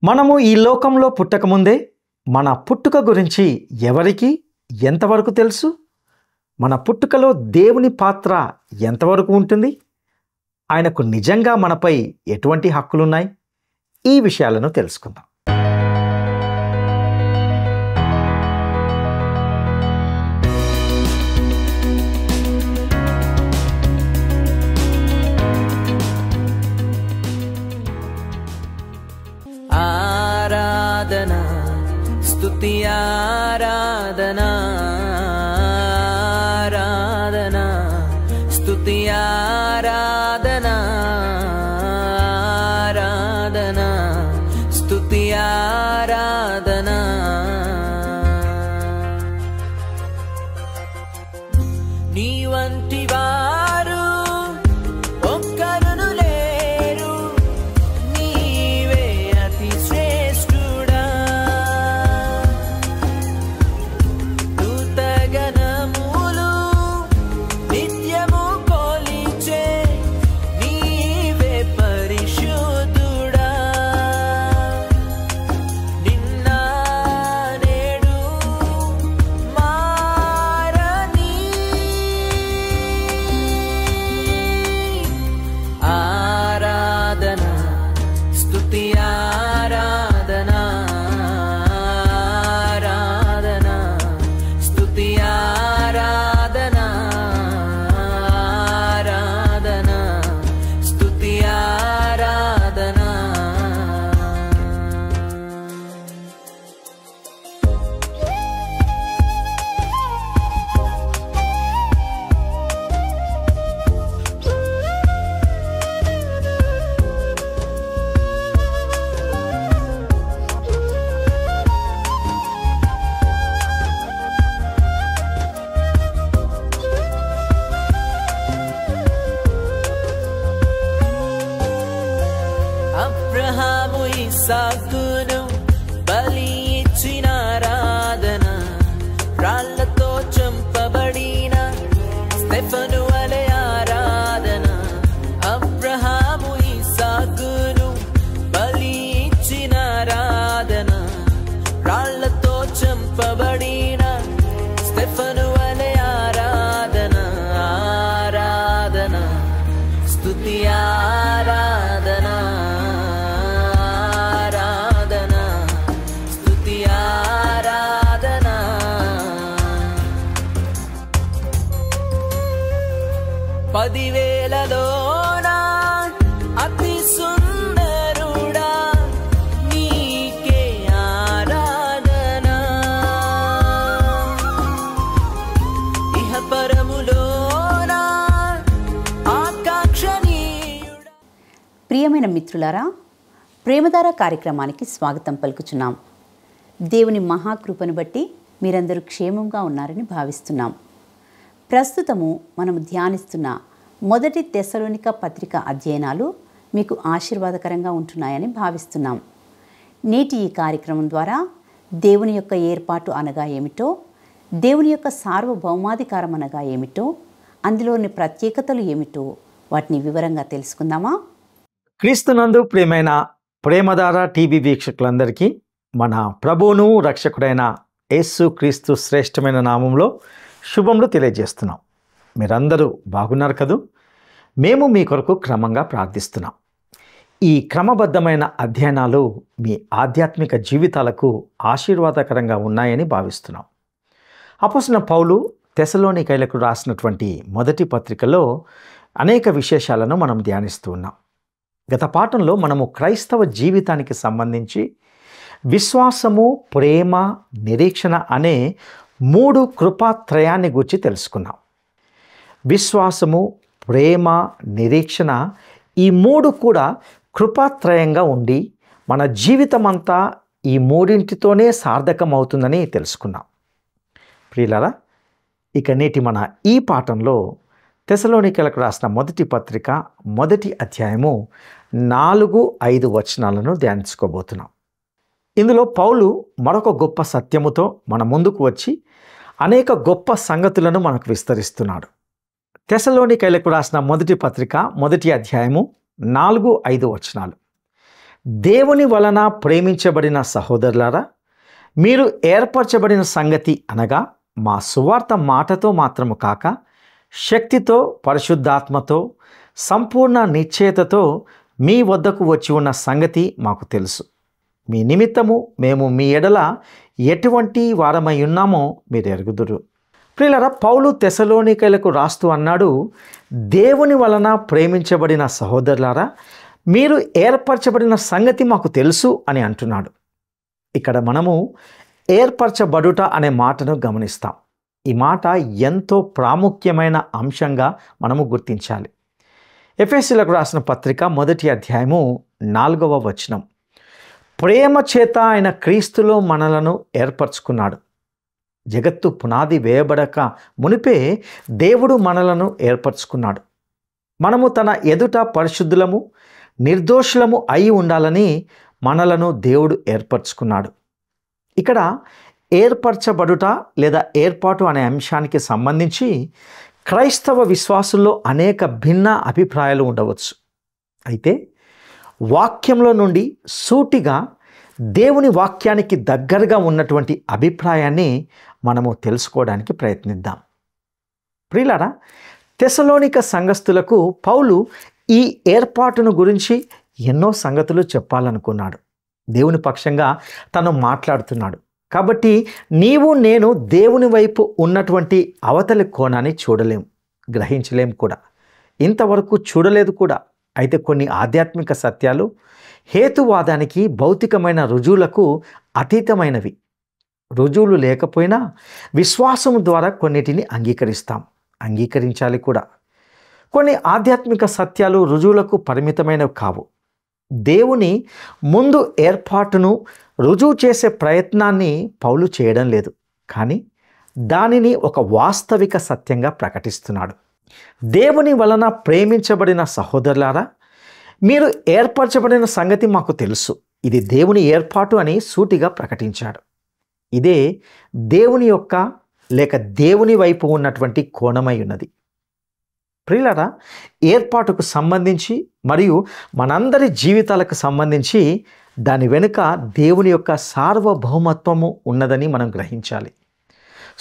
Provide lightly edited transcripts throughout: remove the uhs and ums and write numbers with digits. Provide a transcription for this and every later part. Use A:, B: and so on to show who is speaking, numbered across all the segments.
A: మనము ఈ లోకంలో పుట్టకముందే మన పుట్టుక గురించి ఎవరికి ఎంతవరకు తెలుసు? మన పుట్టుకలో దేవుని పాత్ర ఎంతవరకు ఉంటుంది? ఆయనకు నిజంగా మనపై ఎటువంటి హక్కులున్నాయి? ఈ విషయాలను తెలుసుకుందాం.
B: ఆరాధనా స్తుతి ఆరాధనా ఆరాధనా స్తుతి ఆరాధనా ఆరాధనా స్తుతి ఆరాధనా నీ వంటి వారు ఒక్కరును లేరు, నీవే అతి శ్రేష్ఠుడా. దూతగణములు నిత్యము కొలిచే నీవే పరిశుద్ధుడా. నిన్న నేడు మారని ఆరాధనా స్తుతి ఆరాధనా ఆరాధనా స్తుతి ఆరాధనా ఆరాధనా స్తుతి ఆరాధనా. అబ్రహాము ఇస్సాకును బలి ఇచ్చిన ఆరాధన, రాళ్లతో చంపబడిన స్టెఫను వలె ఆరాధన. అబ్రహాము ఇస్సాకును బలి ఇచ్చిన ఆరాధన, రాళ్లతో చంపబడిన స్టెఫను వలె ఆరాధన. ఆరాధన స్తుతి ఆరాధన ఆరాధన స్తుతి ఆరాధన. పదివేలలోన అతి సుందరుడా నీకే ఆరాధన. ఇహ పరములోన ఆకాంక్షణీయుడా.
C: ప్రియమైన మిత్రులారా, ప్రేమధార కార్యక్రమానికి స్వాగతం పలుకుచున్నాం. దేవుని మహాకృపను బట్టి మీరందరూ క్షేమంగా ఉన్నారని భావిస్తున్నాం. ప్రస్తుతము మనము ధ్యానిస్తున్న మొదటి తెస్సలోనిక పత్రిక అధ్యయనాలు మీకు ఆశీర్వాదకరంగా ఉంటున్నాయని భావిస్తున్నాం. నేటి ఈ కార్యక్రమం ద్వారా దేవుని యొక్క ఏర్పాటు అనగా ఏమిటో, దేవుని యొక్క సార్వభౌమాధికారం అనగా ఏమిటో, అందులోని ప్రత్యేకతలు ఏమిటో వాటిని వివరంగా తెలుసుకుందామా?
A: క్రీస్తునందు ప్రియమైన ప్రేమధార టీవీ వీక్షకులందరికీ మన ప్రభువును రక్షకుడైన యేసు క్రీస్తు శ్రేష్టమైన నామంలో శుభములు తెలియజేస్తున్నాం. మీరందరూ బాగున్నారు కదూ? మేము మీ కొరకు క్రమంగా ప్రార్థిస్తున్నాం. ఈ క్రమబద్ధమైన అధ్యయనాలు మీ ఆధ్యాత్మిక జీవితాలకు ఆశీర్వాదకరంగా ఉన్నాయని భావిస్తున్నాం. అపోస్తలుడైన పౌలు తెస్సలోనికైలకు రాసినటువంటి మొదటి పత్రికలో అనేక విశేషాలను మనం ధ్యానిస్తూ ఉన్నాం. గత పాఠంలో మనము క్రైస్తవ జీవితానికి సంబంధించి విశ్వాసము, ప్రేమ, నిరీక్షణ అనే 3 కృపాత్రయాన్ని గురించి తెలుసుకున్నాం. విశ్వాసము, ప్రేమ, నిరీక్షణ ఈ 3 కూడా కృపాత్రయంగా ఉండి మన జీవితం అంతా ఈ 3తోనే సార్థకం అవుతుందని తెలుసుకున్నాం. ప్రియులారా, ఇక నేటి మన ఈ పాఠంలో తెస్సలోనికైలకు రాసిన మొదటి పత్రిక మొదటి అధ్యాయము 4-5 వచనాలను ధ్యానించుకోబోతున్నాం. ఇందులో పౌలు మరొక గొప్ప సత్యముతో మన ముందుకు వచ్చి అనేక గొప్ప సంగతులను మనకు విస్తరిస్తున్నాడు. తెస్సలోనికైలకు రాసిన మొదటి పత్రిక మొదటి అధ్యాయము 4-5 వచనాలు. దేవుని వలన ప్రేమించబడిన సహోదరులారా, మీరు ఏర్పరచబడిన సంగతి అనగా మా సువార్త మాటతో మాత్రము కాక శక్తితో, పరిశుద్ధాత్మతో, సంపూర్ణ నిశ్చయతతో మీ వద్దకు వచ్చి ఉన్న సంగతి మాకు తెలుసు. మీ నిమిత్తము మేము మీ ఎడల ఎటువంటి వారమై ఉన్నామో మీరు ఎరుగుదురు. ప్రియులారా, పౌలు తెసలోనికైలకు రాస్తూ అన్నాడు, దేవుని వలన ప్రేమించబడిన సహోదరులారా, మీరు ఏర్పరచబడిన సంగతి మాకు తెలుసు అని అంటున్నాడు. ఇక్కడ మనము ఏర్పరచబడుట అనే మాటను గమనిస్తాం. ఈ మాట ఎంతో ప్రాముఖ్యమైన అంశంగా మనము గుర్తించాలి. ఎఫెసీయులకు రాసిన పత్రిక 1వ అధ్యాయము 4వ వచనం, ప్రేమ చేత ఆయన క్రీస్తులో మనలను ఏర్పరచుకున్నాడు. జగత్తు పునాది వేయబడక మునిపే దేవుడు మనలను ఏర్పరచుకున్నాడు. మనము తన ఎదుట పరిశుద్ధులము, నిర్దోషులము అయి ఉండాలని మనలను దేవుడు ఏర్పరచుకున్నాడు. ఇక్కడ ఏర్పరచబడుట లేదా ఏర్పాటు అనే అంశానికి సంబంధించి క్రైస్తవ విశ్వాసుల్లో అనేక భిన్న అభిప్రాయాలు ఉండవచ్చు. అయితే వాక్యంలో నుండి సూటిగా దేవుని వాక్యానికి దగ్గరగా ఉన్నటువంటి అభిప్రాయాన్ని మనము తెలుసుకోవడానికి ప్రయత్నిద్దాం. ప్రియులారా, తెసలోనిక సంఘస్థులకు పౌలు ఈ ఏర్పాటును గురించి ఎన్నో సంగతులు చెప్పాలనుకున్నాడు. దేవుని పక్షంగా తను మాట్లాడుతున్నాడు. కాబట్టి నీవు నేను దేవుని వైపు ఉన్నటువంటి అవతలి కోణాన్ని చూడలేం, గ్రహించలేం కూడా, ఇంతవరకు చూడలేదు కూడా. అయితే కొన్ని ఆధ్యాత్మిక సత్యాలు హేతువాదానికి, భౌతికమైన రుజువులకు అతీతమైనవి. రుజువులు లేకపోయినా విశ్వాసం ద్వారా కొన్నిటిని అంగీకరించాలి కూడా. కొన్ని ఆధ్యాత్మిక సత్యాలు రుజువులకు పరిమితమైనవి కావు. దేవుని ముందు ఏర్పాటును రుజువు చేసే ప్రయత్నాన్ని పౌలు చేయడం లేదు, కానీ దానిని ఒక వాస్తవిక సత్యంగా ప్రకటిస్తున్నాడు. దేవుని వలన ప్రేమించబడిన సహోదరులారా, మీరు ఏర్పరచబడిన సంగతి మాకు తెలుసు. ఇది దేవుని ఏర్పాటు అని సూటిగా ప్రకటించాడు. ఇదే దేవుని యొక్క లేక దేవుని వైపు ఉన్నటువంటి కోణమై ఉన్నది. ప్రియులారా, ఏర్పాటుకు సంబంధించి మరియు మనందరి జీవితాలకు సంబంధించి దాని వెనుక దేవుని యొక్క సార్వభౌమత్వము ఉన్నదని మనం గ్రహించాలి.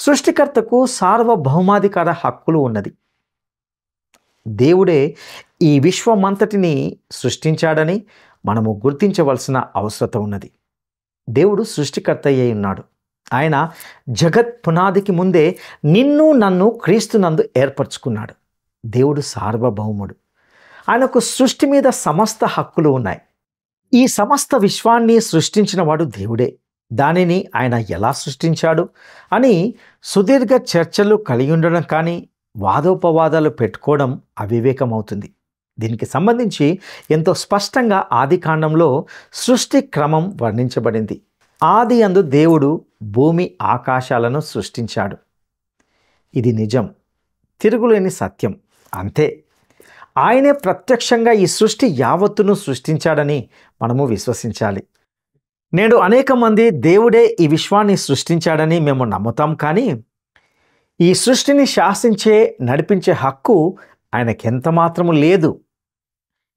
A: సృష్టికర్తకు సార్వభౌమాధికార హక్కులు ఉన్నది. దేవుడే ఈ విశ్వమంతటిని సృష్టించాడని మనము గుర్తించవలసిన అవసరం ఉన్నది. దేవుడు సృష్టికర్త అయి ఉన్నాడు. ఆయన జగత్ పునాదికి ముందే నిన్ను నన్ను క్రీస్తునందు ఏర్పరచుకున్నాడు. దేవుడు సార్వభౌముడు. ఆయనకు సృష్టి మీద సమస్త హక్కులు ఉన్నాయి. ఈ సమస్త విశ్వాన్ని సృష్టించిన వాడు దేవుడే. దానిని ఆయన ఎలా సృష్టించాడు అని సుదీర్ఘ చర్చలు కలిగి ఉండడం కానీ వాదోపవాదాలు పెట్టుకోవడం అవివేకం అవుతుంది. దీనికి సంబంధించి ఎంతో స్పష్టంగా ఆదికాండంలో సృష్టి క్రమం వర్ణించబడింది. ఆది యందు దేవుడు భూమి ఆకాశాలను సృష్టించాడు. ఇది నిజం, తిరుగులేని సత్యం. అంతే. ఆయనే ప్రత్యక్షంగా ఈ సృష్టి యావత్తును సృష్టించాడని మనము విశ్వసించాలి. నేడు అనేక మంది దేవుడే ఈ విశ్వాన్ని సృష్టించాడని మేము నమ్ముతాం, కానీ ఈ సృష్టిని శాసించే, నడిపించే హక్కు ఆయనకెంత మాత్రము లేదు.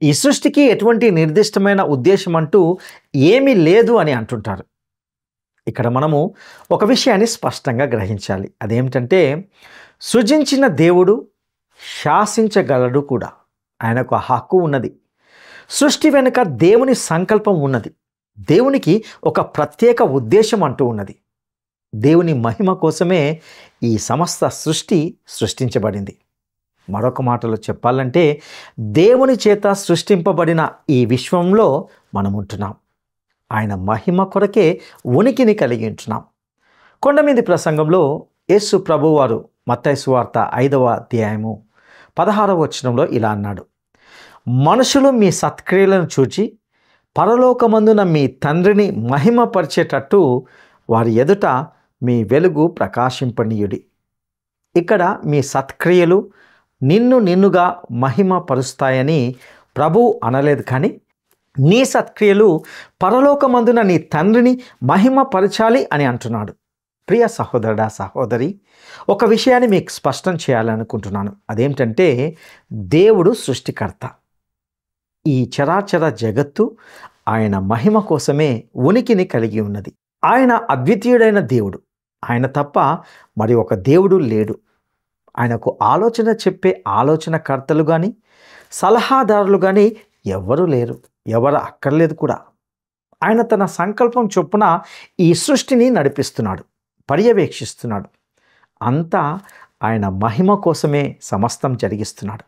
A: ఈ సృష్టికి ఎటువంటి నిర్దిష్టమైన ఉద్దేశం అంటూ ఏమీ లేదు అని అంటుంటారు. ఇక్కడ మనము ఒక విషయాన్ని స్పష్టంగా గ్రహించాలి. అదేమిటంటే, సృజించిన దేవుడు శాసించగలడు కూడా. ఆయనకు ఆ హక్కు ఉన్నది. సృష్టి వెనుక దేవుని సంకల్పం ఉన్నది. దేవునికి ఒక ప్రత్యేక ఉద్దేశం అంటూ ఉన్నది. దేవుని మహిమ కోసమే ఈ సమస్త సృష్టి సృష్టించబడింది. మరొక మాటలో చెప్పాలంటే, దేవుని చేత సృష్టింపబడిన ఈ విశ్వంలో మనం ఉంటున్నాం. ఆయన మహిమ కొరకే ఉనికిని కలిగి ఉంటున్నాం. కొండమీది ప్రసంగంలో యేసు ప్రభువారు మత్తయి సువార్త 5వ అధ్యాయము 16వ వచనంలో ఇలా అన్నాడు, మనుషులు మీ సత్క్రియలను చూచి పరలోకమందున మీ తండ్రిని మహిమపరిచేటట్టు వారి ఎదుట మీ వెలుగు ప్రకాశింపనీయుడి. ఇక్కడ మీ సత్క్రియలు నిన్నుగా మహిమపరుస్తాయని ప్రభువు అనలేదు, కానీ నీ సత్క్రియలు పరలోకమందున నీ తండ్రిని మహిమపరచాలి అని అంటున్నాడు. ప్రియ సహోదరుడా, సహోదరి, ఒక విషయాన్ని మీకు స్పష్టం చేయాలనుకుంటున్నాను. అదేమిటంటే, దేవుడు సృష్టికర్త. ఈ చరాచర జగత్తు ఆయన మహిమ కోసమే ఉనికిని కలిగి ఉన్నది. ఆయన అద్వితీయుడైన దేవుడు. ఆయన తప్ప మరి ఒక దేవుడు లేడు. ఆయనకు ఆలోచన చెప్పే ఆలోచనకర్తలు కానీ సలహాదారులు కానీ ఎవరు లేరు, ఎవరు అక్కర్లేదు కూడా. ఆయన తన సంకల్పం చొప్పున ఈ సృష్టిని నడిపిస్తున్నాడు, పర్యవేక్షిస్తున్నాడు. అంతా ఆయన మహిమ కోసమే సమస్తం జరిగిస్తున్నాడు.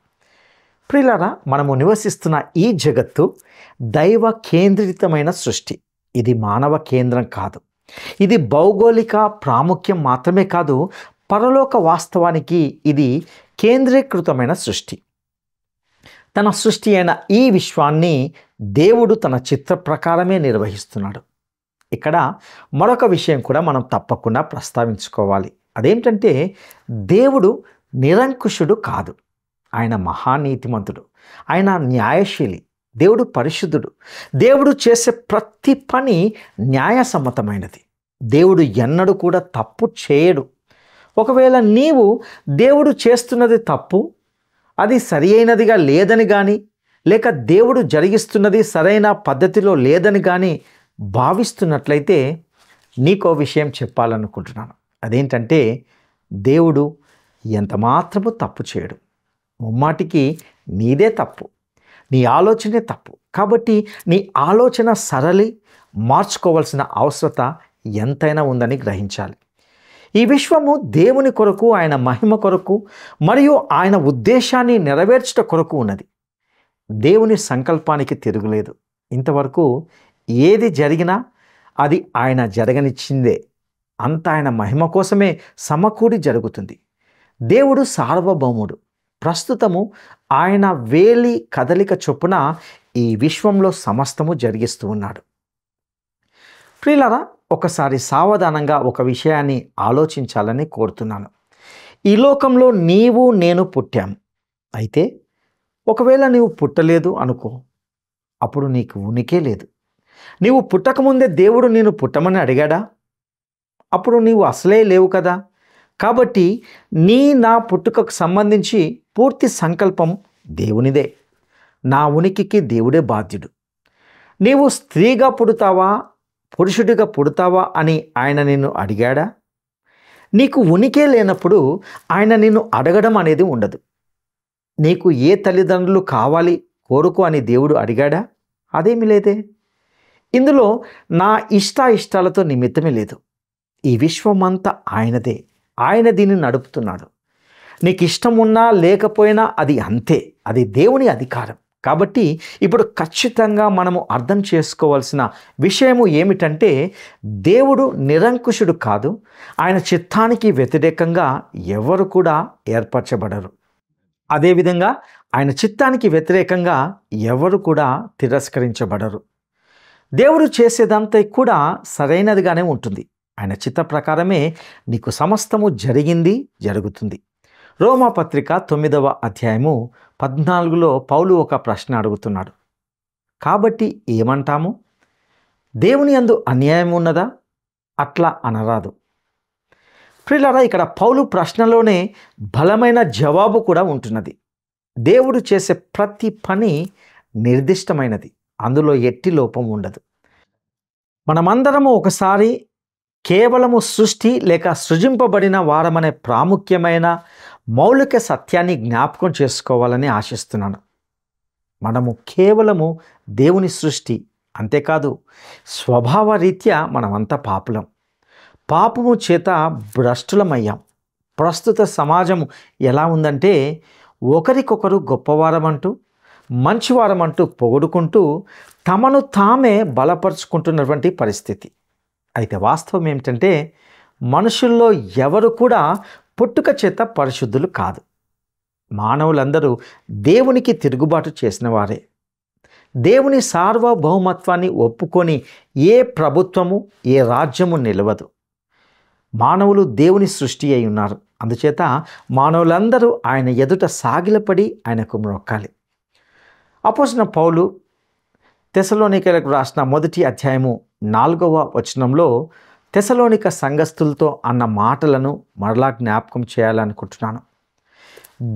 A: ప్రియులారా, మనము నివసిస్తున్న ఈ జగత్తు దైవ కేంద్రితమైన సృష్టి. ఇది మానవ కేంద్రం కాదు. ఇది భౌగోళిక ప్రాముఖ్యం మాత్రమే కాదు, పరలోక వాస్తవానికి ఇది కేంద్రీకృతమైన సృష్టి. తన సృష్టి అయిన ఈ విశ్వాన్ని దేవుడు తన చిత్త ప్రకారమే నిర్వహిస్తున్నాడు. ఇక్కడ మరొక విషయం కూడా మనం తప్పకుండా ప్రస్తావించుకోవాలి. అదేంటంటే, దేవుడు నిరంకుశుడు కాదు. ఆయన మహానీతిమంతుడు, ఆయన న్యాయశీలి, దేవుడు పరిశుద్ధుడు. దేవుడు చేసే ప్రతి పని న్యాయసమ్మతమైనది. దేవుడు ఎన్నడూ కూడా తప్పు చేయడు. ఒకవేళ నీవు దేవుడు చేస్తున్నది తప్పు, అది సరి అయినదిగా లేదని కానీ, లేక దేవుడు జరిగిస్తున్నది సరైన పద్ధతిలో లేదని కానీ భావిస్తున్నట్లయితే నీకో విషయం చెప్పాలనుకుంటున్నాను. అదేంటంటే, దేవుడు ఎంత మాత్రము తప్పు చేయడు. ముమ్మాటికి నీదే తప్పు, నీ ఆలోచనే తప్పు. కాబట్టి నీ ఆలోచన సరళి మార్చుకోవాల్సిన అవసరత ఎంతైనా ఉందని గ్రహించాలి. ఈ విశ్వము దేవుని కొరకు, ఆయన మహిమ కొరకు మరియు ఆయన ఉద్దేశాన్ని నెరవేర్చుట కొరకు ఉన్నది. దేవుని సంకల్పానికి తిరుగులేదు. ఇంతవరకు ఏది జరిగినా అది ఆయన జరగనిచ్చిందే. అంత ఆయన మహిమ కోసమే సమకూడి జరుగుతుంది. దేవుడు సార్వభౌముడు. ప్రస్తుతము ఆయన వేలి కదలిక చొప్పున ఈ విశ్వంలో సమస్తము జరిగిస్తూ ఉన్నాడు. ప్రియులారా, ఒకసారి సావధానంగా ఒక విషయాన్ని ఆలోచించాలని కోరుతున్నాను. ఈ లోకంలో నీవు నేను పుట్టాం. అయితే ఒకవేళ నీవు పుట్టలేదు అనుకో, అప్పుడు నీకు ఉనికే లేదు. నీవు పుట్టకముందే దేవుడు నేను పుట్టమని అడిగాడా? అప్పుడు నీవు అసలే లేవు కదా. కాబట్టి నా పుట్టుకకు సంబంధించి పూర్తి సంకల్పం దేవునిదే. నా ఉనికికి దేవుడే బాధ్యుడు. నీవు స్త్రీగా పుడతావా, పురుషుడిగా పుడతావా అని ఆయన నిన్ను అడిగాడా? నీకు ఉనికే లేనప్పుడు ఆయన నిన్ను అడగడం అనేది ఉండదు. నీకు ఏ తల్లిదండ్రులు కావాలి కోరుకో అని దేవుడు అడిగాడా? అదేమీ లేదే. ఇందులో నా ఇష్టాలతో నిమిత్తమే లేదు. ఈ విశ్వమంతా ఆయనదే. ఆయన దీన్ని నడుపుతున్నాడు. నీకు ఇష్టం ఉన్నా లేకపోయినా అది అంతే. అది దేవుని అధికారం. కాబట్టి ఇప్పుడు ఖచ్చితంగా మనము అర్థం చేసుకోవాల్సిన విషయము ఏమిటంటే, దేవుడు నిరంకుశుడు కాదు. ఆయన చిత్తానికి వ్యతిరేకంగా ఎవరు కూడా ఏర్పరచబడరు. అదేవిధంగా ఆయన చిత్తానికి వ్యతిరేకంగా ఎవరు కూడా తిరస్కరించబడరు. దేవుడు చేసేదంతా కూడా సరైనదిగానే ఉంటుంది. ఆయన చిత్త ప్రకారమే నీకు సమస్తము జరిగింది, జరుగుతుంది. రోమాపత్రిక 9వ అధ్యాయము 14లో పౌలు ఒక ప్రశ్న అడుగుతున్నాడు. కాబట్టి ఏమంటాము? దేవుని యందు అన్యాయం ఉన్నదా? అట్లా అనరాదు. ప్రియులారా, ఇక్కడ పౌలు ప్రశ్నలోనే బలమైన జవాబు కూడా ఉంటున్నది. దేవుడు చేసే ప్రతి పని నిర్దిష్టమైనది. అందులో ఎట్టి లోపం ఉండదు. మనమందరము ఒకసారి కేవలము సృష్టి లేక సృజింపబడిన వారమనే ప్రాముఖ్యమైన మౌలిక సత్యాన్ని జ్ఞాపకం చేసుకోవాలని ఆశిస్తున్నాను. మనము కేవలము దేవుని సృష్టి. అంతేకాదు, స్వభావరీత్యా మనమంతా పాపులం. పాపము చేత భ్రష్టులమయ్యాం. ప్రస్తుత సమాజం ఎలా ఉందంటే, ఒకరికొకరు గొప్పవారమంటూ మంచివారమంటూ పొగుడుకుంటూ తమను తామే బలపరుచుకుంటున్నటువంటి పరిస్థితి. అయితే వాస్తవం ఏమిటంటే, మనుషుల్లో ఎవరు కూడా పుట్టుక చేత పరిశుద్ధులు కాదు. మానవులందరూ దేవునికి తిరుగుబాటు చేసిన వారే. దేవుని సార్వభౌమత్వాన్ని ఒప్పుకొని ఏ ప్రభుత్వము, ఏ రాజ్యము నిలవదు. మానవులు దేవుని సృష్టి అయి ఉన్నారు. అందుచేత మానవులందరూ ఆయన ఎదుట సాగిలపడి ఆయనకు మొక్కాలి. అపోస్తలుడైన పౌలు తెసలోనికలకు రాసిన 1వ అధ్యాయము 4వ వచనంలో తెసలోనిక సంఘస్థులతో అన్న మాటలను మరలా జ్ఞాపకం చేయాలనుకుంటున్నాను.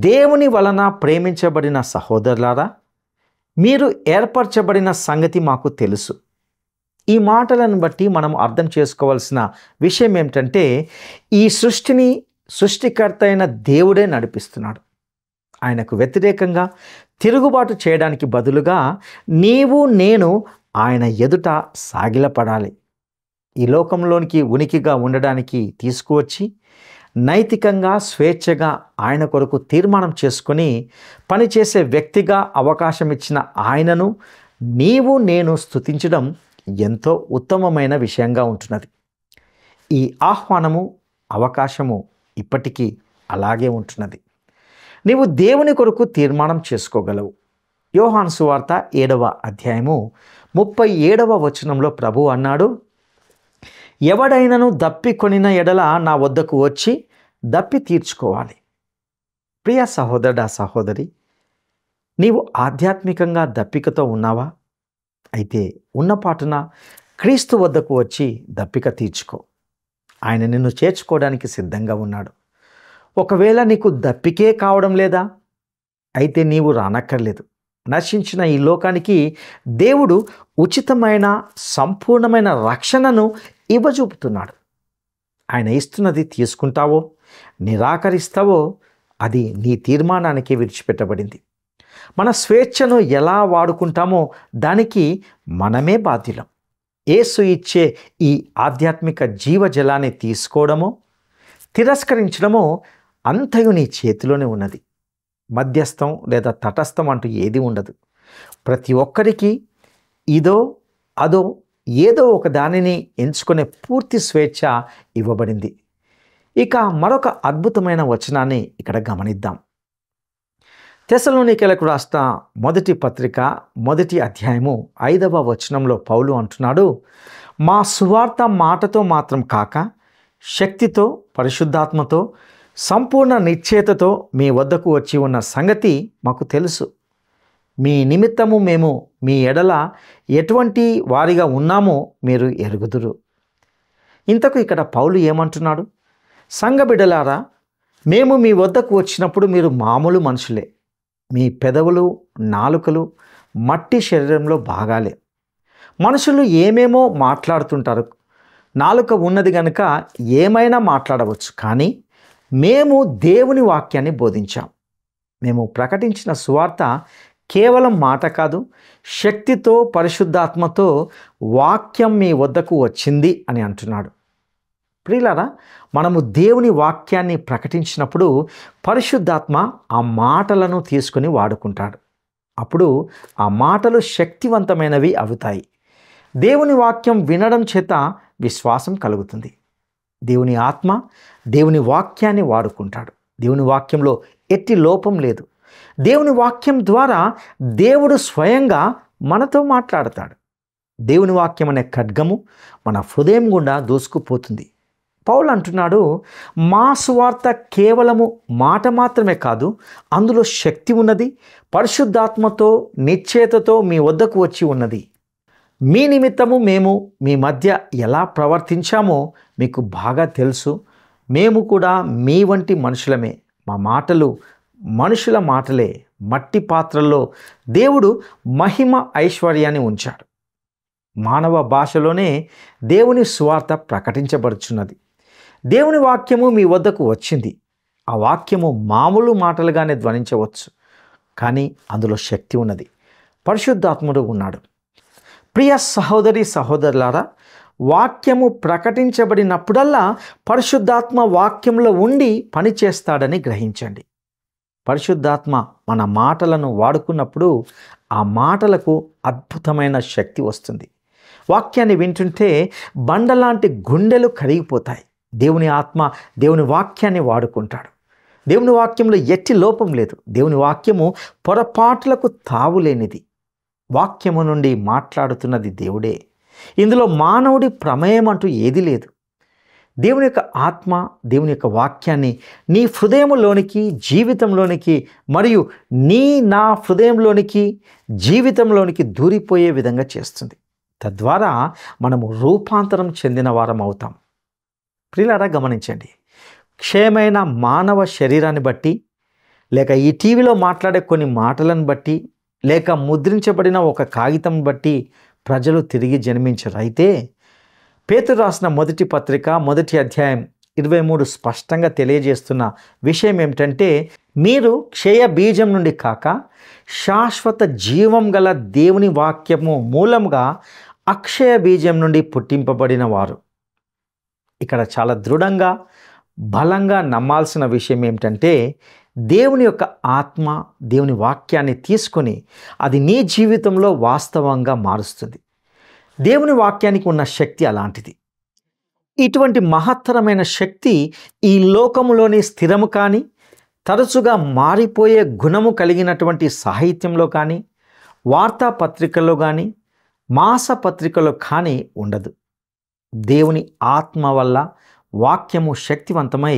A: దేవుని వలన ప్రేమించబడిన సహోదరులారా, మీరు ఏర్పరచబడిన సంగతి మాకు తెలుసు. ఈ మాటలను బట్టి మనం అర్థం చేసుకోవాల్సిన విషయం ఏమిటంటే, ఈ సృష్టిని సృష్టికర్త అయిన దేవుడే నడిపిస్తున్నాడు. ఆయనకు వ్యతిరేకంగా తిరుగుబాటు చేయడానికి బదులుగా నీవు నేను ఆయన ఎదుట సాగిలపడాలి. ఈ లోకంలోనికి ఉనికిగా ఉండడానికి తీసుకువచ్చి నైతికంగా స్వేచ్ఛగా ఆయన కొరకు తీర్మానం చేసుకొని పనిచేసే వ్యక్తిగా అవకాశం ఇచ్చిన ఆయనను నీవు నేను స్తుతించడం ఎంతో ఉత్తమమైన విషయంగా ఉంటున్నది. ఈ ఆహ్వానము అవకాశము ఇప్పటికీ అలాగే ఉంటున్నది. నీవు దేవుని కొరకు తీర్మానం చేసుకోగలవు. యోహాను సువార్త 7వ అధ్యాయము 37వ వచనంలో ప్రభువు అన్నాడు, ఎవడైనను దప్పికొనిన ఎడల నా వద్దకు వచ్చి దప్పి తీర్చుకోవాలి. ప్రియ సహోదరుడా సహోదరి, నీవు ఆధ్యాత్మికంగా దప్పికతో ఉన్నావా? అయితే ఉన్నపాటున క్రీస్తు వద్దకు వచ్చి దప్పిక తీర్చుకో. ఆయన నిన్ను చేర్చుకోవడానికి సిద్ధంగా ఉన్నాడు. ఒకవేళ నీకు దప్పికే కావడం లేదా? అయితే నీవు రానక్కర్లేదు. నశించిన ఈ లోకానికి దేవుడు ఉచితమైన సంపూర్ణమైన రక్షణను ఇవ్వజూపుతున్నాడు. ఆయన ఇస్తున్నది తీసుకుంటావో నిరాకరిస్తావో అది నీ తీర్మానానికి విడిచిపెట్టబడింది. మన స్వేచ్ఛను ఎలా వాడుకుంటామో దానికి మనమే బాధ్యులం. యేసు ఇచ్చే ఈ ఆధ్యాత్మిక జీవజలాన్ని తీసుకోవడమో తిరస్కరించడమో అంతయు నీ చేతిలోనే ఉన్నది. మధ్యస్థం లేదా తటస్థం అంటూ ఏది ఉండదు. ప్రతి ఒక్కరికి ఇదో అదో ఏదో ఒక దానిని ఎంచుకునే పూర్తి స్వేచ్ఛ ఇవ్వబడింది. ఇక మరొక అద్భుతమైన వచనాన్ని ఇక్కడ గమనిద్దాం. తెస్సలోనికీయులకు రాసిన మొదటి పత్రిక 1వ అధ్యాయము 5వ వచనంలో పౌలు అంటున్నాడు, మా సువార్త మాటతో మాత్రం కాక శక్తితో పరిశుద్ధాత్మతో సంపూర్ణ నిశ్చయతతో మీ వద్దకు వచ్చి ఉన్న సంగతి మాకు తెలుసు. మీ నిమిత్తము మేము మీ ఎడల ఎటువంటి వారిగా ఉన్నామో మీరు ఎరుగుదురు. ఇంతకు ఇక్కడ పౌలు ఏమంటున్నాడు? సంఘ బిడ్డలారా, మేము మీ వద్దకు వచ్చినప్పుడు మీరు మామూలు మనుషులే. మీ పెదవులు నాలుకలు మట్టి శరీరంలో భాగాలే. మనుషులు ఏమేమో మాట్లాడుతుంటారు. నాలుక ఉన్నది కనుక ఏమైనా మాట్లాడవచ్చు. కానీ మేము దేవుని వాక్యాన్ని బోధించాం. మేము ప్రకటించిన సువార్త కేవలం మాట కాదు, శక్తితో పరిశుద్ధాత్మతో వాక్యం మీ వద్దకు వచ్చింది అని అంటున్నాడు. ప్రియులారా, మనము దేవుని వాక్యాన్ని ప్రకటించినప్పుడు పరిశుద్ధాత్మ ఆ మాటలను తీసుకుని వాడుకుంటాడు. అప్పుడు ఆ మాటలు శక్తివంతమైనవి అవుతాయి. దేవుని వాక్యం వినడం చేత విశ్వాసం కలుగుతుంది. దేవుని ఆత్మ దేవుని వాక్యాన్ని వాడుకుంటాడు. దేవుని వాక్యంలో ఎట్టి లోపం లేదు. దేవుని వాక్యం ద్వారా దేవుడు స్వయంగా మనతో మాట్లాడతాడు. దేవుని వాక్యం అనే ఖడ్గము మన హృదయం గుండా దూసుకుపోతుంది. పౌలు అంటున్నాడు, మా సువార్త కేవలము మాట మాత్రమే కాదు, అందులో శక్తి ఉన్నది, పరిశుద్ధాత్మతో నిశ్చయతతో మీ వద్దకు వచ్చి ఉన్నది. మీ నిమిత్తము మేము మీ మధ్య ఎలా ప్రవర్తించామో మీకు బాగా తెలుసు. మేము కూడా మీ వంటి మనుషులమే. మా మాటలు మనుషుల మాటలే. మట్టి పాత్రల్లో దేవుడు మహిమ ఐశ్వర్యాన్ని ఉంచాడు. మానవ భాషలోనే దేవుని సువార్త ప్రకటించబడుచున్నది. దేవుని వాక్యము మీ వద్దకు వచ్చింది. ఆ వాక్యము మామూలు మాటలుగానే ధ్వనించవచ్చు, కానీ అందులో శక్తి ఉన్నది. పరిశుద్ధాత్ముడు ఉన్నాడు. ప్రియ సహోదరి సహోదరులారా, వాక్యము ప్రకటించబడినప్పుడల్లా పరిశుద్ధాత్మ వాక్యంలో ఉండి పనిచేస్తాడని గ్రహించండి. పరిశుద్ధాత్మ మన మాటలను వాడుకున్నప్పుడు ఆ మాటలకు అద్భుతమైన శక్తి వస్తుంది. వాక్యాన్ని వింటుంటే బండలాంటి గుండెలు కరిగిపోతాయి. దేవుని ఆత్మ దేవుని వాక్యాన్ని వాడుకుంటాడు. దేవుని వాక్యంలో ఎట్టి లోపం లేదు. దేవుని వాక్యము పొరపాట్లకు తావులేనిది. వాక్యము నుండి మాట్లాడుతున్నది దేవుడే. ఇందులో మానవుడి ప్రమేయం అంటూ ఏది లేదు. దేవుని యొక్క ఆత్మ దేవుని యొక్క వాక్యాన్ని నీ హృదయంలోనికి జీవితంలోనికి మరియు నా హృదయంలోనికి జీవితంలోనికి దూరిపోయే విధంగా చేస్తుంది. తద్వారా మనము రూపాంతరం చెందిన వారం అవుతాం. ప్రియులారా, గమనించండి. క్షయమైన మానవ శరీరాన్ని బట్టి, లేక ఈ టీవీలో మాట్లాడే కొన్ని మాటలను బట్టి, లేక ముద్రించబడిన ఒక కాగితం బట్టి ప్రజలు తిరిగి జన్మించరు. అయితే పేతురు రాసిన మొదటి పత్రిక 1వ అధ్యాయం 23 స్పష్టంగా తెలియజేస్తున్న విషయం ఏమిటంటే, మీరు క్షయ బీజం నుండి కాక శాశ్వత జీవం గల దేవుని వాక్యము మూలంగా అక్షయ బీజం నుండి పుట్టింపబడిన వారు. ఇక్కడ చాలా దృఢంగా బలంగా నమ్మాల్సిన విషయం ఏమిటంటే, దేవుని యొక్క ఆత్మ దేవుని వాక్యాన్ని తీసుకొని అది నీ జీవితంలో వాస్తవంగా మారుస్తుంది. దేవుని వాక్యానికి ఉన్న శక్తి అలాంటిది. ఇటువంటి మహత్తరమైన శక్తి ఈ లోకములోని స్థిరము కానీ, తరచుగా మారిపోయే గుణము కలిగినటువంటి సాహిత్యంలో కానీ, వార్తాపత్రికల్లో కానీ, మాసపత్రికలో కానీ ఉండదు. దేవుని ఆత్మ వల్ల వాక్యము శక్తివంతమై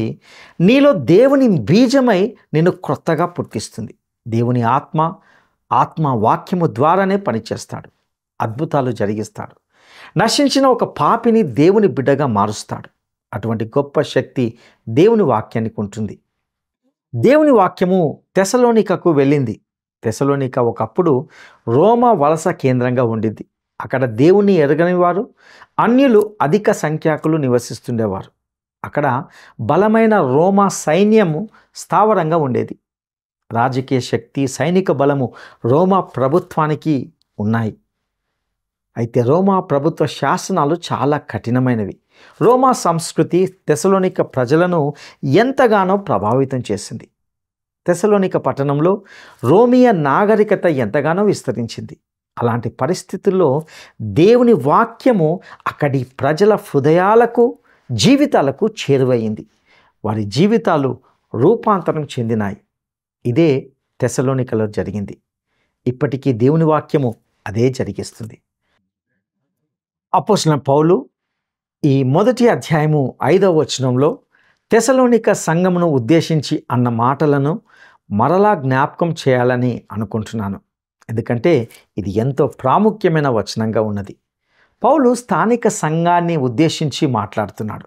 A: నీలో దేవుని బీజమై నిన్ను క్రొత్తగా పుట్టిస్తుంది. దేవుని ఆత్మ వాక్యము ద్వారానే పనిచేస్తాడు, అద్భుతాలు జరిగిస్తాడు. నశించిన ఒక పాపిని దేవుని బిడ్డగా మారుస్తాడు. అటువంటి గొప్ప శక్తి దేవుని వాక్యానికి ఉంటుంది. దేవుని వాక్యము తెసలోనికకు వెళ్ళింది. తెసలోనిక ఒకప్పుడు రోమా వలస కేంద్రంగా ఉండింది. అక్కడ దేవుని ఎరగని వారు, అన్యులు అధిక సంఖ్యాకులు నివసిస్తుండేవారు. అక్కడ బలమైన రోమా సైన్యము స్థావరంగా ఉండేది. రాజకీయ శక్తి, సైనిక బలము రోమా ప్రభుత్వానికి ఉన్నాయి. అయితే రోమా ప్రభుత్వ శాసనాలు చాలా కఠినమైనవి. రోమా సంస్కృతి తెసలోనిక ప్రజలను ఎంతగానో ప్రభావితం చేసింది. తెసలోనిక పట్టణంలో రోమియా నాగరికత ఎంతగానో విస్తరించింది. అలాంటి పరిస్థితుల్లో దేవుని వాక్యము అక్కడి ప్రజల హృదయాలకు, జీవితాలకు చేరువయింది. వారి జీవితాలు రూపాంతరం చెందినాయి. ఇదే తెసలోనికలో జరిగింది. ఇప్పటికీ దేవుని వాక్యము అదే జరిగిస్తుంది. అపోస్తలుడైన పౌలు ఈ 1వ అధ్యాయము 5వ వచనంలో తెసలోనిక సంఘమును ఉద్దేశించి అన్న మాటలను మరలా జ్ఞాపకం చేయాలని అనుకుంటున్నాను. ఎందుకంటే ఇది ఎంతో ప్రాముఖ్యమైన వచనంగా ఉన్నది. పౌలు స్థానిక సంఘాన్ని ఉద్దేశించి మాట్లాడుతున్నాడు.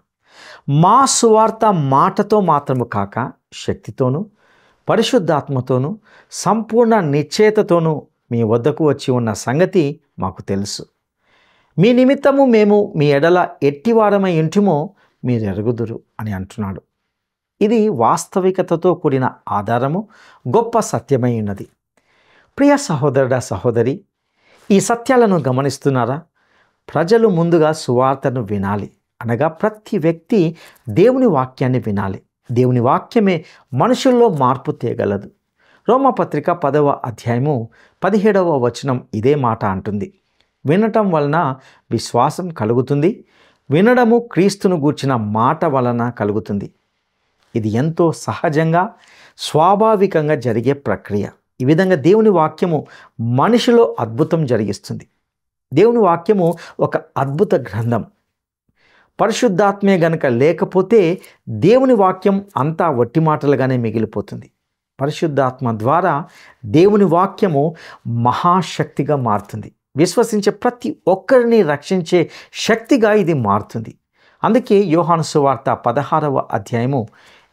A: మా సువార్త మాటతో మాత్రము కాక శక్తితోనూ, పరిశుద్ధాత్మతోనూ, సంపూర్ణ నిశ్చయతతోనూ మీ వద్దకు వచ్చి ఉన్న సంగతి మాకు తెలుసు. మీ నిమిత్తము మేము మీ ఎడల ఎట్టివారమై ఇంటిమో మీరు ఎరుగుదురు అని అంటున్నాడు. ఇది వాస్తవికతతో కూడిన ఆధారము, గొప్ప సత్యమై ఉన్నది. ప్రియ సహోదరుడా, సహోదరి, ఈ సత్యాలను గమనిస్తున్నారా? ప్రజలు ముందుగా సువార్తను వినాలి. అనగా ప్రతి వ్యక్తి దేవుని వాక్యాన్ని వినాలి. దేవుని వాక్యమే మనుషుల్లో మార్పు తేగలదు. రోమాపత్రిక 10వ అధ్యాయము 17వ వచనం ఇదే మాట అంటుంది. వినటం వలన విశ్వాసం కలుగుతుంది, వినడము క్రీస్తును గూర్చిన మాట వలన కలుగుతుంది. ఇది ఎంతో సహజంగా, స్వాభావికంగా జరిగే ప్రక్రియ. ఈ విధంగా దేవుని వాక్యము మనిషిలో అద్భుతం జరిగిస్తుంది. దేవుని వాక్యము ఒక అద్భుత గ్రంథం. పరిశుద్ధాత్మే గనుక లేకపోతే దేవుని వాక్యం అంతా వట్టి మాటలుగానే మిగిలిపోతుంది. పరిశుద్ధాత్మ ద్వారా దేవుని వాక్యము మహాశక్తిగా మారుతుంది. విశ్వసించే ప్రతి ఒక్కరిని రక్షించే శక్తిగా ఇది మారుతుంది. అందుకే యోహాను సువార్త 16వ అధ్యాయము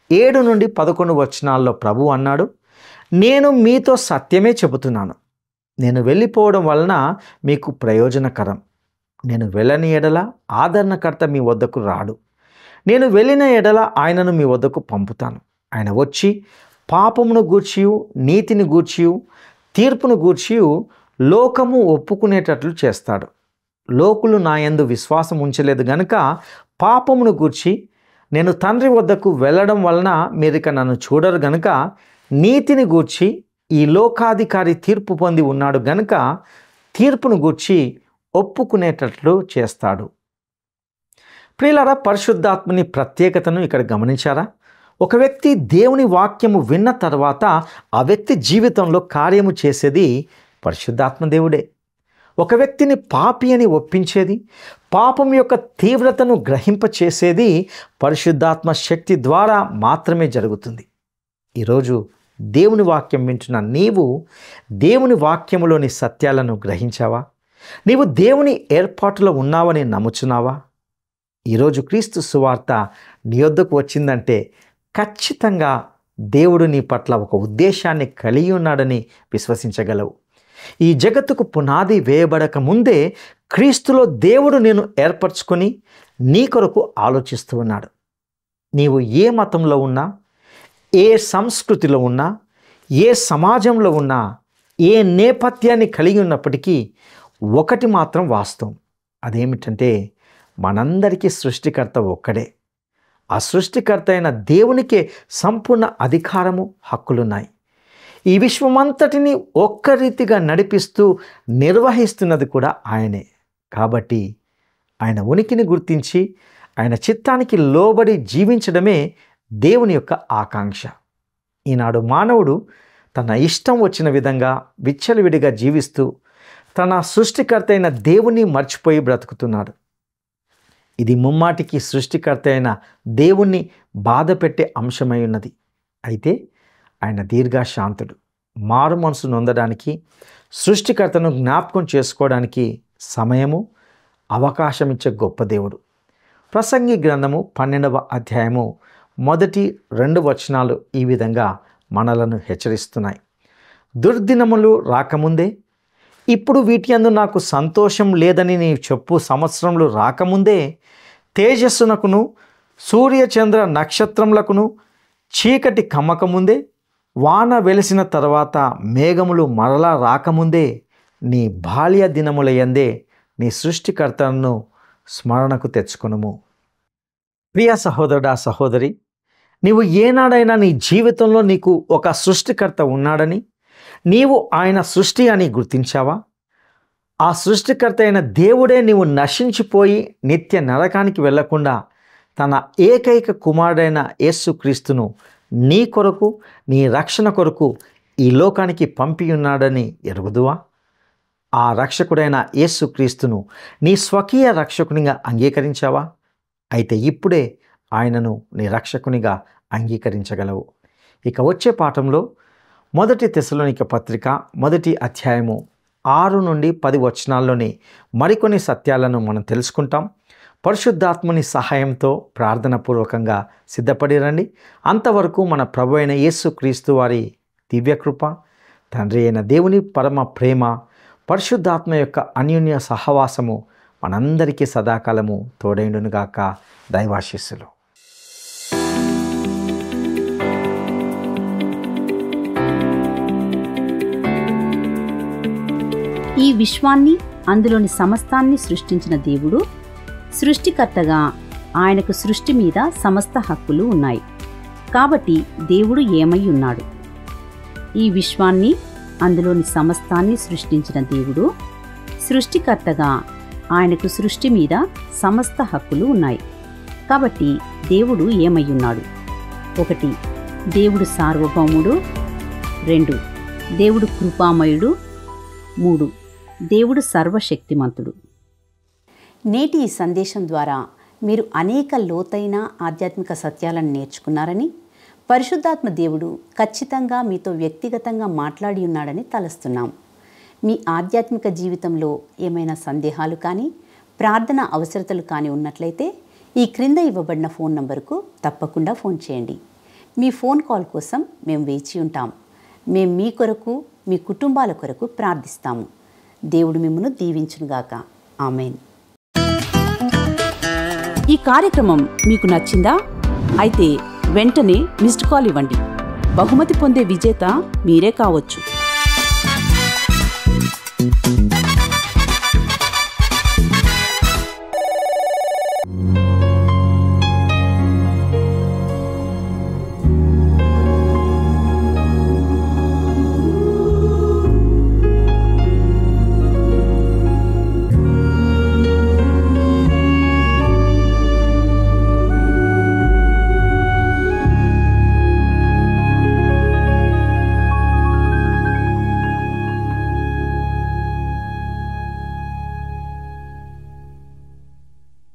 A: 7 నుండి 11 వచనాల్లో ప్రభువు అన్నాడు, నేను మీతో సత్యమే చెబుతున్నాను. నేను వెళ్ళిపోవడం వలన మీకు ప్రయోజనకరం. నేను వెళ్ళని ఎడల ఆదరణకర్త మీ వద్దకు రాడు. నేను వెళ్ళిన ఎడల ఆయనను మీ వద్దకు పంపుతాను. ఆయన వచ్చి పాపమును గూర్చియు, నీతిని గూర్చియు, తీర్పును గూర్చియు లోకము ఒప్పుకునేటట్లు చేస్తాడు. లోకులు నా యందు విశ్వాసం ఉంచలేదు గనుక పాపమును గూర్చి, నేను తండ్రి వద్దకు వెళ్ళడం వలన మీరిక నన్ను చూడరు గనుక, నీతిని గూర్చి, ఈ లోకాధికారి తీర్పు పొంది ఉన్నాడు గనుక తీర్పును గూర్చి ఒప్పుకునేటట్లు చేస్తాడు. ప్రియులారా, పరిశుద్ధాత్మని ప్రత్యేకతను ఇక్కడ గమనించారా? ఒక వ్యక్తి దేవుని వాక్యము విన్న తర్వాత ఆ వ్యక్తి జీవితంలో కార్యము చేసేది పరిశుద్ధాత్మ దేవుడే. ఒక వ్యక్తిని పాపి అని ఒప్పించేది, పాపం యొక్క తీవ్రతను గ్రహింపచేసేది పరిశుద్ధాత్మ శక్తి ద్వారా మాత్రమే జరుగుతుంది. ఈరోజు దేవుని వాక్యం వింటున్న నీవు దేవుని వాక్యములోని సత్యాలను గ్రహించావా? నీవు దేవుని ఏర్పాటులో ఉన్నావని నమ్ముచున్నావా? ఈరోజు క్రీస్తు సువార్త నీ వద్దకు వచ్చిందంటే ఖచ్చితంగా దేవుడు నీ పట్ల ఒక ఉద్దేశాన్ని కలిగి ఉన్నాడని విశ్వసించగలవు. ఈ జగత్తుకు పునాది వేయబడక ముందే క్రీస్తులో దేవుడు నేను ఏర్పరచుకొని నీ కొరకు ఆలోచిస్తూ ఉన్నాడు. నీవు ఏ మతంలో ఉన్నా, ఏ సంస్కృతిలో ఉన్నా, ఏ సమాజంలో ఉన్నా, ఏ నేపథ్యాన్ని కలిగి ఉన్నప్పటికీ ఒకటి మాత్రం వాస్తవం. అదేమిటంటే మనందరికీ సృష్టికర్త ఒక్కడే. ఆ సృష్టికర్త అయిన దేవునికే సంపూర్ణ అధికారము, హక్కులున్నాయి. ఈ విశ్వమంతటిని ఒక్క రీతిగా నడిపిస్తూ నిర్వహిస్తున్నది కూడా ఆయనే. కాబట్టి ఆయన ఉనికిని గుర్తించి ఆయన చిత్తానికి లోబడి జీవించడమే దేవుని యొక్క ఆకాంక్ష. ఈనాడు మానవుడు తన ఇష్టం వచ్చిన విధంగా విచ్చలవిడిగా జీవిస్తూ తన సృష్టికర్త అయిన దేవుని మర్చిపోయి బ్రతుకుతున్నాడు. ఇది ముమ్మాటికి సృష్టికర్త అయిన దేవుణ్ణి బాధ పెట్టే అంశమై ఉన్నది. అయితే ఆయన దీర్ఘశాంతుడు. మారు మనసు నొందడానికి, సృష్టికర్తను జ్ఞాపకం చేసుకోవడానికి సమయము, అవకాశం ఇచ్చే గొప్ప దేవుడు. ప్రసంగి గ్రంథము 12వ అధ్యాయము 1-2 వచనాలు ఈ విధంగా మనలను హెచ్చరిస్తున్నాయి. దుర్దినములు రాకముందే, ఇప్పుడు వీటి యందు నాకు సంతోషం లేదని నీవు చెప్పు సంవత్సరములు రాకముందే, తేజస్సునకును సూర్యచంద్ర నక్షత్రములకును చీకటి కమ్మకముందే, వాన వెలిసిన తర్వాత మేఘములు మరలా రాకముందే, నీ బాల్య దినముల యందే నీ సృష్టికర్తను స్మరణకు తెచ్చుకొనుము. ప్రియ సహోదరుడా, సహోదరి, నీవు ఏనాడైనా నీ జీవితంలో నీకు ఒక సృష్టికర్త ఉన్నాడని, నీవు ఆయన సృష్టి అని గుర్తించావా? ఆ సృష్టికర్త అయిన దేవుడే నీవు నశించిపోయి నిత్య నరకానికి వెళ్లకుండా తన ఏకైక కుమారుడైన యేసుక్రీస్తును నీ కొరకు, నీ రక్షణ కొరకు ఈ లోకానికి పంపి ఉన్నాడని ఎరుగుదువా? ఆ రక్షకుడైన యేసుక్రీస్తును నీ స్వకీయ రక్షకునిగా అంగీకరించావా? అయితే ఇప్పుడే ఆయనను నీ రక్షకునిగా అంగీకరించగలవు. ఇక వచ్చే పాఠంలో 1 తెస్సలోనిక పత్రిక 1వ అధ్యాయము 6-10 వచనాల్లోని మరికొన్ని సత్యాలను మనం తెలుసుకుంటాం. పరిశుద్ధాత్మని సహాయంతో ప్రార్థనాపూర్వకంగా సిద్ధపడి రండి. అంతవరకు మన ప్రభు అయిన యేసుక్రీస్తు వారి దివ్యకృప, తండ్రి అయిన దేవుని పరమ ప్రేమ, పరిశుద్ధాత్మ యొక్క అన్యోన్య సహవాసము మనందరికీ సదాకాలము తోడైండునుగాక. దైవాశీస్సులు.
C: ఈ విశ్వాన్ని, అందులోని సమస్తాన్ని సృష్టించిన దేవుడు సృష్టికర్తగా ఆయనకు సృష్టి మీద సమస్త హక్కులు ఉన్నాయి. కాబట్టి దేవుడు ఏమై ఉన్నాడు? ఈ విశ్వాన్ని, అందులోని సమస్తాన్ని సృష్టించిన దేవుడు సృష్టికర్తగా ఆయనకు సృష్టి మీద సమస్త హక్కులు ఉన్నాయి. కాబట్టి దేవుడు ఏమై ఉన్నాడు? 1. దేవుడు సార్వభౌముడు. 2. దేవుడు కృపామయుడు. 3. దేవుడు సర్వశక్తిమంతుడు. నేటి ఈ సందేశం ద్వారా మీరు అనేక లోతైన ఆధ్యాత్మిక సత్యాలను నేర్చుకున్నారని, పరిశుద్ధాత్మ దేవుడు ఖచ్చితంగా మీతో వ్యక్తిగతంగా మాట్లాడి ఉన్నాడని తలస్తున్నాం. మీ ఆధ్యాత్మిక జీవితంలో ఏమైనా సందేహాలు కానీ, ప్రార్థన అవసరతలు కానీ ఉన్నట్లయితే ఈ క్రింద ఇవ్వబడిన ఫోన్ నంబరుకు తప్పకుండా ఫోన్ చేయండి. మీ ఫోన్ కాల్ కోసం మేము వేచి ఉంటాం. మేము మీ కొరకు, మీ కుటుంబాల కొరకు ప్రార్థిస్తాము. దేవుడు మిమ్మల్ని దీవించునుగాక. ఆమేన్. ఈ కార్యక్రమం మీకు నచ్చిందా? అయితే వెంటనే మిస్డ్ కాల్ ఇవ్వండి. బహుమతి పొందే విజేత మీరే కావచ్చు.